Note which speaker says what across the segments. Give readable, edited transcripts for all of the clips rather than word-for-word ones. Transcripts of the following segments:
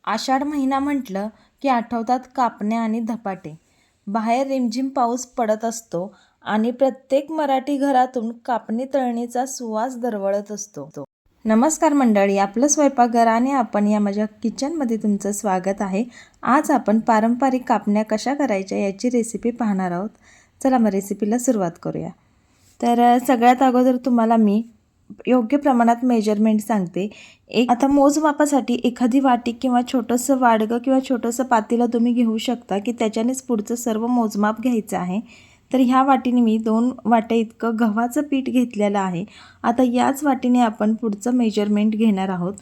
Speaker 1: आषाढ महिना म्हटलं की आठवतात कापण्या आणि धपाटे. बाहेर रिमझिम पाऊस पडत असतो आणि प्रत्येक मराठी घरातून कापणी तळणीचा सुवास दरवळत असतो. नमस्कार मंडळी, आपलं स्वयंपाकघर आणि आपण या माझ्या किचनमध्ये तुमचं स्वागत आहे. आज आपण पारंपरिक कापण्या कशा करायच्या याची रेसिपी पाहणार आहोत. चला मग रेसिपीला सुरुवात करूया. तर सगळ्यात अगोदर तुम्हाला मी योग्य प्रमाणात मेजरमेंट सांगते. आता मोजमापासाठी एखादी वाटी किंवा छोटंसं वाडगं किंवा छोटंसं पातेलं तुम्ही घेऊ शकता की त्याच्यानेच पुढचं सर्व मोजमाप घ्यायचं आहे. तर ह्या वाटीने मी 2 वाट्या इतकं गव्हाचं पीठ घेतलेलं आहे. आता याच वाटीने आपण पुढचं मेजरमेंट घेणार आहोत.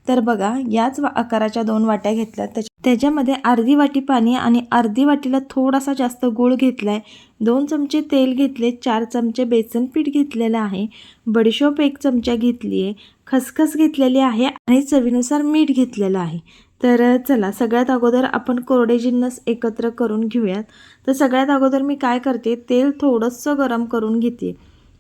Speaker 1: तर बघा, याच आकाराच्या 2 वाट्या घेतल्या. त्याच्यामध्ये अर्धी वाटी पाणी आणि अर्धी वाटीला थोडासा जास्त गूळ घेतला आहे. 2 चमचे तेल घेतले, 4 चमचे बेसन पीठ घेतलेलं आहे, बडीशोप 1 चमचा घेतली आहे, खसखस घेतलेली आहे आणि चवीनुसार मीठ घेतलेलं आहे. तर चला, सगळ्यात अगोदर आपण कोरडे जिन्नस एकत्र करून घेऊयात. तर सगळ्यात अगोदर मी काय करते, तेल थोडंसं गरम करून घेते.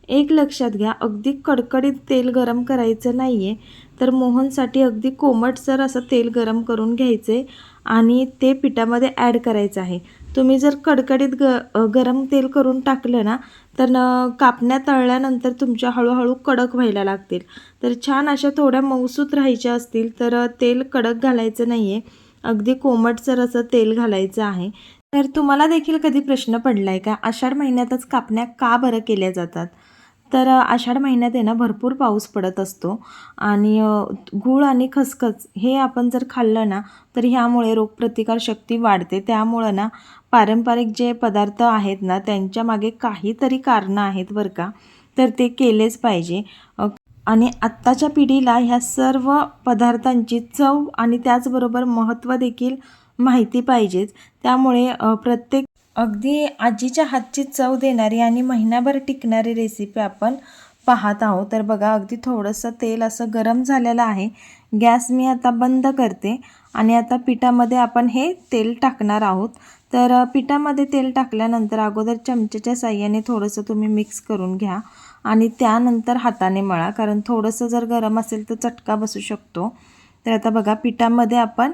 Speaker 1: एक लक्षात घ्या, अगदी कडकडीत तेल गरम करायचं नाही आहे. तर मोहनसाठी अगदी कोमटसर असं तेल गरम करून घ्यायचे आणि ते पिठामध्ये ॲड करायचं आहे. तुम्ही जर कडकडीत गरम तेल करून टाकलं ना, तर कापण्या तळल्यानंतर तुमच्या हळूहळू कडक व्हायला लागतील. तर छान अशा थोड्या मऊसूत राहायच्या असतील तर तेल कडक घालायचं नाही आहे, अगदी कोमटसर असं तेल घालायचं आहे. तर तुम्हाला देखील कधी प्रश्न पडला आहे का, आषाढ महिन्यातच कापण्या का बरं केल्या जातात? तर आषाढ महिन्यात आहे ना, भरपूर पाऊस पडत असतो आणि गूळ आणि खसखस हे आपण जर खाल्लं ना, तर ह्यामुळे रोगप्रतिकारशक्ती वाढते. त्यामुळं ना, पारंपरिक जे पदार्थ आहेत ना, त्यांच्या मागे काहीतरी कारणं आहेत बरं का. तर ते केलेच पाहिजे. आणि आत्ताच्या पिढीला ह्या सर्व पदार्थांची चव आणि त्याचबरोबर महत्त्व देखील माहिती पाहिजेच. त्यामुळे प्रत्येक अगदी आजीच्या हातची चव देणारी आणि महिनाभर टिकणारी रेसिपी आपण पाहत आहोत. तर बघा, अगदी थोडंसं तेल असं गरम झालेलं आहे. गॅस मी आता बंद करते आणि आता पिठामध्ये आपण हे तेल टाकणार आहोत. तर पिठामध्ये तेल टाकल्यानंतर अगोदर चमच्याच्या साहाय्याने थोडंसं तुम्ही मिक्स करून घ्या आणि त्यानंतर हाताने मळा, कारण थोडंसं जर गरम असेल तर चटका बसू शकतो. तर आता बघा, पिठामध्ये आपण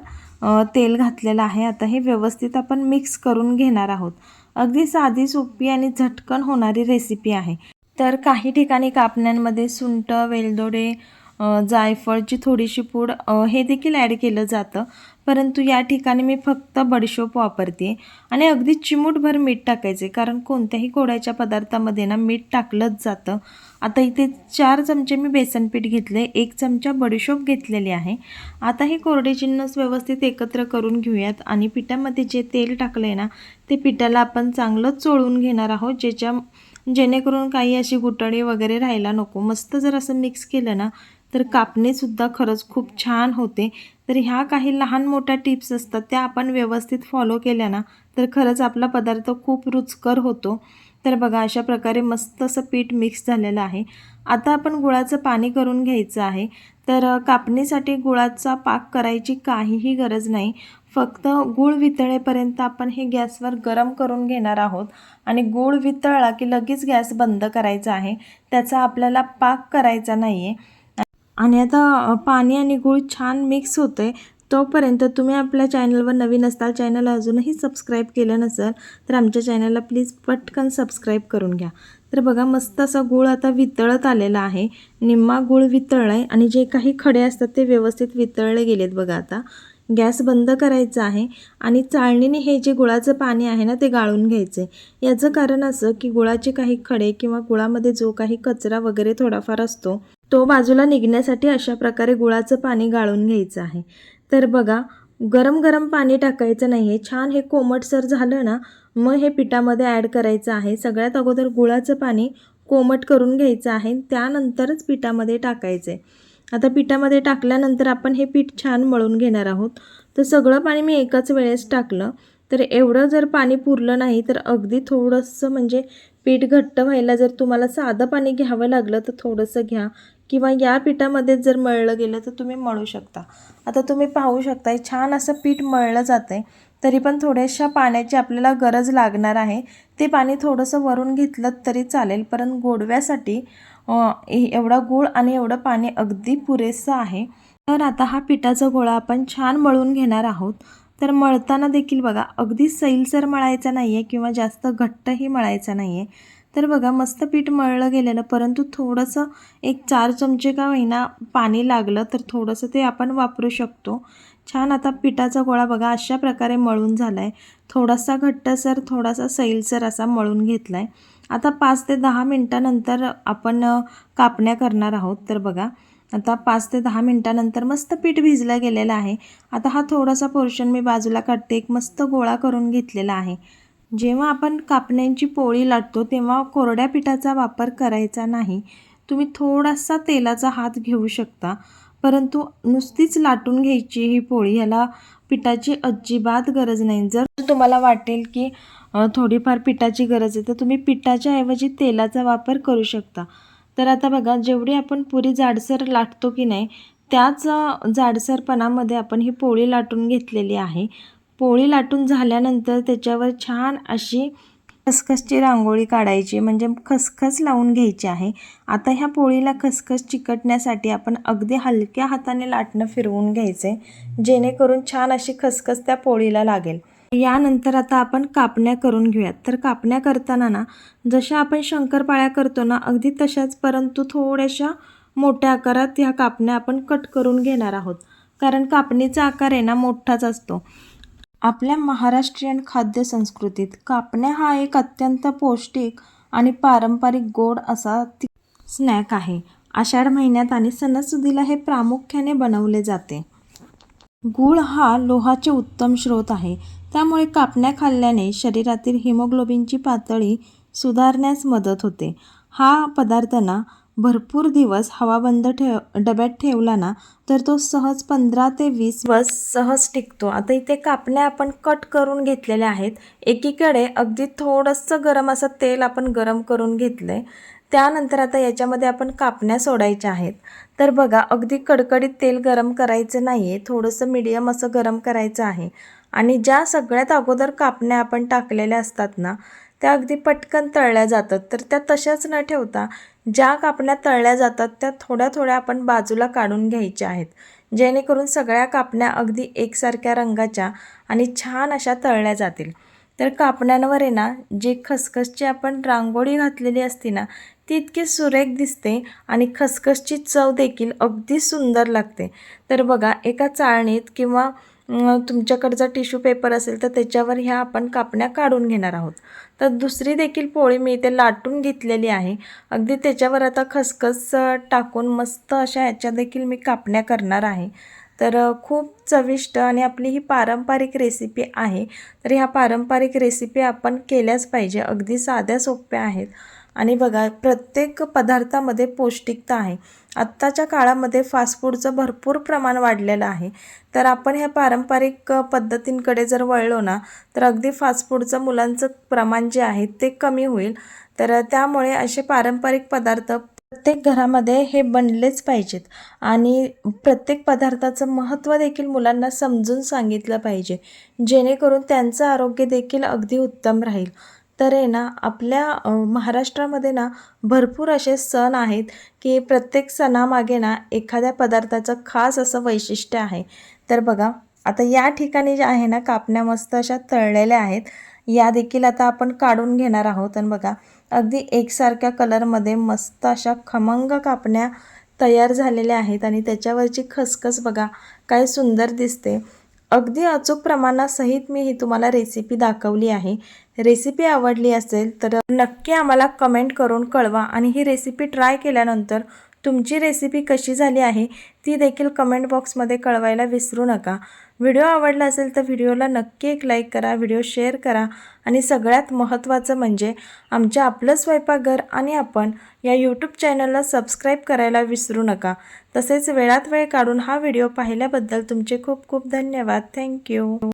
Speaker 1: तेल घातलेलं आहे. आता हे व्यवस्थित आपण मिक्स करून घेणार आहोत. अगदी साधी, सोपी आणि झटकन होणारी रेसिपी आहे. तर काही ठिकाणी कापण्यांमध्ये सुंठ, वेलदोडे, जायफळची थोडीशी पूड हे देखील ॲड केलं जातं. परंतु या ठिकाणी मी फक्त बडीशोप वापरते आणि अगदी चिमूटभर मीठ टाकायचे, कारण कोणत्याही गोडाच्या पदार्थामध्ये ना मीठ टाकलंच जातं. आता इथे 4 चमचे मी बेसन पीठ घेतले, 1 चमचा बडीशोप घेतलेली आहे. आता हे कोरडे जिन्नस व्यवस्थित एकत्र करून घेऊयात आणि पिठामध्ये जे तेल टाकलं आहे ना, ते पिठाला आपण चांगलं चोळून घेणार आहोत, जेणेकरून काही अशी गुठळी वगैरे राहायला नको. मस्त जर असं मिक्स केलं ना, तर कापणीसुद्धा खरंच खूप छान होते. तर ह्या काही लहान मोठ्या टिप्स असतात, त्या आपण व्यवस्थित फॉलो केल्या ना, तर खरंच आपला पदार्थ खूप रुचकर होतो. तर बघा, अशा प्रकारे मस्त असं पीठ मिक्स झालेलं आहे. आता आपण गुळाचं पाणी करून घ्यायचं आहे. तर कापणीसाठी गुळाचा पाक करायची काहीही गरज नाही. फक्त गूळ वितळेपर्यंत आपण हे गॅसवर गरम करून घेणार आहोत आणि गूळ वितळला की लगेच गॅस बंद करायचा आहे. त्याचा आपल्याला पाक करायचा नाही आहे. आणि आता पाणी आणि गूळ छान मिक्स होतं आहे. तोपर्यंत तुम्ही आपल्या चॅनलवर नवीन असताल, चॅनल अजूनही सबस्क्राईब केलं नसेल तर आमच्या चॅनलला प्लीज पटकन सबस्क्राईब करून घ्या. तर बघा, मस्त असा गूळ आता वितळत आलेला आहे. निम्मा गूळ वितळला आहे आणि जे काही खडे असतात ते व्यवस्थित वितळले गेलेत. बघा, आता गॅस बंद करायचा आहे आणि चाळणीने हे जे गुळाचं पाणी आहे ना, ते गाळून घ्यायचं आहे. याचं कारण असं की गुळाचे काही खडे किंवा गुळामध्ये जो काही कचरा वगैरे थोडाफार असतो, तो बाजूला निघण्यासाठी अशा प्रकारे गुळाचं पाणी गाळून घ्यायचं आहे. तर बघा, गरम गरम पाणी टाकायचं नाही आहे. छान हे कोमटसर झालं ना, मग हे पिठामध्ये ॲड करायचं आहे. सगळ्यात अगोदर गुळाचं पाणी कोमट करून घ्यायचं आहे, त्यानंतरच पिठामध्ये टाकायचं आहे. आता पिठामध्ये टाकल्यानंतर आपण हे पीठ छान मळून घेणार आहोत. तर सगळं पाणी मी एकाच वेळेस टाकलं. तर एवढं जर पाणी पुरलं नाही तर अगदी थोडंसं, म्हणजे पीठ घट्ट व्हायला जर तुम्हाला साधं पाणी घ्यावं लागलं तर थोडंसं घ्या, किंवा या पिठामध्ये जर मळलं गेलं तर तुम्ही मळू शकता. आता तुम्ही पाहू शकताय, छान असं पीठ मळलं जातं आहे. तरी पण थोड्याशा पाण्याची आपल्याला गरज लागणार आहे. ते पाणी थोडंसं वरून घेतलं तरी चालेल, पण गोडव्यासाठी एवढा गूळ आणि एवढं पाणी अगदी पुरेसं आहे. तर आता हा पिठाचा गोळा आपण छान मळून घेणार आहोत. तर मळताना देखील बघा अगदी सैलसर मळायचा नाही आहे किंवा जास्त घट्टही मळायचा नाही आहे. तर बघा मस्त पीठ मळलं गेलेलं, परंतु थोडंसं एक 4 चमचे का होईना पाणी लागलं तर थोडंसं ते आपण वापरू शकतो. छान आता पिठाचा गोळा बघा अशा प्रकारे मळून झाला आहे. थोडासा घट्टसर, थोडासा सैलसर असा मळून घेतला आहे. आता 5 ते 10 मिनटानंतर आपण कापण्या करणार आहोत. तर बघा आता 5 ते 10 मिनटानंतर मस्त पीठ भिजलं गेलेलं आहे. आता हा थोडासा पोर्शन मी बाजूला काढते. एक मस्त गोळा करून घेतलेला आहे. जेव्हा आपण कापण्यांची पोळी लाटतो तेव्हा कोरड्या पिठाचा वापर करायचा नाही. तुम्ही थोडासा तेलाचा हात घेऊ शकता, परंतु नुसतीच लाटून घ्यायची ही पोळी, ह्याला पिठाची अजिबात गरज नाही. जर तुम्हाला वाटेल की थोडीफार पिठाची गरज आहे तर तुम्ही पिठाच्या ऐवजी तेलाचा वापर करू शकता. तर आता बघा जेवढी आपण पुरी जाडसर लाटतो की नाही त्याच जाडसरपणामध्ये आपण ही पोळी लाटून घेतलेली आहे. पोळी लाटून झाल्यानंतर त्याच्यावर छान अशी खसखसची रांगोळी काढायची, म्हणजे खसखस लावून घ्यायची आहे. आता ह्या पोळीला खसखस चिकटण्यासाठी आपण अगदी हलक्या हाताने लाटणं फिरवून घ्यायचे, जेणेकरून छान अशी खसखस त्या पोळीला लागेल. यानंतर आता आपण कापण्या करून घेऊयात. तर कापण्या करताना ना जशा आपण शंकरपाळ्या करतो ना अगदी तशाच, परंतु थोड्याशा मोठ्या आकारात ह्या कापण्या आपण कट करून घेणार आहोत, कारण कापणीचा आकार आहे ना मोठाच असतो. आपल्या महाराष्ट्रीयन खाद्य संस्कृतीत कापण्या हा एक अत्यंत पौष्टिक आणि पारंपरिक गोड असा स्नॅक आहे. आषाढ महिन्यात आणि सणासुदीला हे प्रामुख्याने बनवले जाते. गूळ हा लोहाचे उत्तम स्रोत आहे, त्यामुळे कापण्या खाल्ल्याने शरीरातील हिमोग्लोबिनची पातळी सुधारण्यास मदत होते. हा पदार्थ ना भरपूर दिवस हवाबंद डब्यात ठेवला ना तर तो सहज 15 ते 20 दिवस सहज टिकतो. आता इथे कापण्या आपण कट करून घेतलेल्या आहेत. एकीकडे अगदी थोडंसं गरम असं तेल आपण गरम करून घेतलं आहे. त्यानंतर आता याच्यामध्ये आपण कापण्या सोडायच्या आहेत. तर बघा अगदी कडकडीत तेल गरम करायचं नाही आहे, थोडंसं मीडियम असं गरम करायचं आहे. आणि ज्या सगळ्यात अगोदर कापण्या आपण टाकलेल्या असतात ना त्या अगदी पटकन तळल्या जातात. तर त्या तशाच न ठेवता ज्या कापण्या तळल्या जातात त्या थोड्या थोड्या आपण बाजूला काढून घ्यायच्या आहेत, जेणेकरून सगळ्या कापण्या अगदी एकसारख्या रंगाच्या आणि छान अशा तळल्या जातील. तर कापण्यांवर आहे ना जी खसखसची आपण रांगोळी घातलेली असते ना ती इतकी सुरेख दिसते आणि खसखसची चव देखील अगदी सुंदर लागते. तर बघा एका चाळणीत किंवा तुमच्याकडचा टिश्यू पेपर असेल तर त्याच्यावर ह्या आपण कापण्या काढून घेणार आहोत. तर दुसरी देखील पोळी मी इथे लाटून घेतलेली आहे. अगदी त्याच्यावर आता खसखस टाकून मस्त अशा ह्याच्या देखील मी कापण्या करणार आहे. तर खूप चविष्ट आणि आपली ही पारंपरिक रेसिपी आहे. तर ह्या पारंपरिक रेसिपी आपण केल्याच पाहिजे. अगदी साध्या सोप्या आहेत आणि बघा प्रत्येक पदार्थामध्ये पौष्टिकता आहे. आत्ताच्या काळामध्ये फास्ट फूडचं भरपूर प्रमाण वाढलेलं आहे. तर आपण ह्या पारंपरिक पद्धतींकडे जर वळलो ना तर अगदी फास्ट फूडचं मुलांचं प्रमाण जे आहे ते कमी होईल. तर त्यामुळे असे पारंपरिक पदार्थ प्रत्येक घरामध्ये हे बनलेच पाहिजेत आणि प्रत्येक पदार्थाचं महत्त्व देखील मुलांना समजून सांगितलं पाहिजे, जेणेकरून त्यांचं आरोग्य देखील अगदी उत्तम राहील. तर आहे ना आपल्या महाराष्ट्रामध्ये ना भरपूर असे सण आहेत की प्रत्येक सणामागे ना एखाद्या पदार्थाचं खास असं वैशिष्ट्य आहे. तर बघा आता या ठिकाणी जे आहे ना कापण्या मस्त अशा तळलेल्या आहेत, या देखील आता आपण काढून घेणार आहोत. आणि बघा अगदी एकसारख्या कलरमध्ये मस्त अशा खमंग कापण्या तयार झालेल्या आहेत आणि त्याच्यावरची खसखस बघा काय सुंदर दिसते. अगदी अचूक प्रमाणासहित मी ही तुम्हाला रेसिपी दाखवली आहे. रेसिपी आवडली असेल तर नक्की आम्हाला कमेंट करून कळवा आणि ही रेसिपी ट्राय केल्यानंतर तुमची रेसिपी कशी झाली आहे ती देखील कमेंट बॉक्समध्ये कळवायला विसरू नका. व्हिडिओ आवडला असेल तर व्हिडिओला नक्की एक लाईक करा, व्हिडिओ शेअर करा आणि सगळ्यात महत्त्वाचं म्हणजे आमच्या आपलं स्वयंपाकघर आणि आपण या यूट्यूब चॅनलला सबस्क्राईब करायला विसरू नका. तसेच वेळात वेळ काढून हा व्हिडिओ पाहिल्याबद्दल तुमचे खूप खूप धन्यवाद. थँक्यू.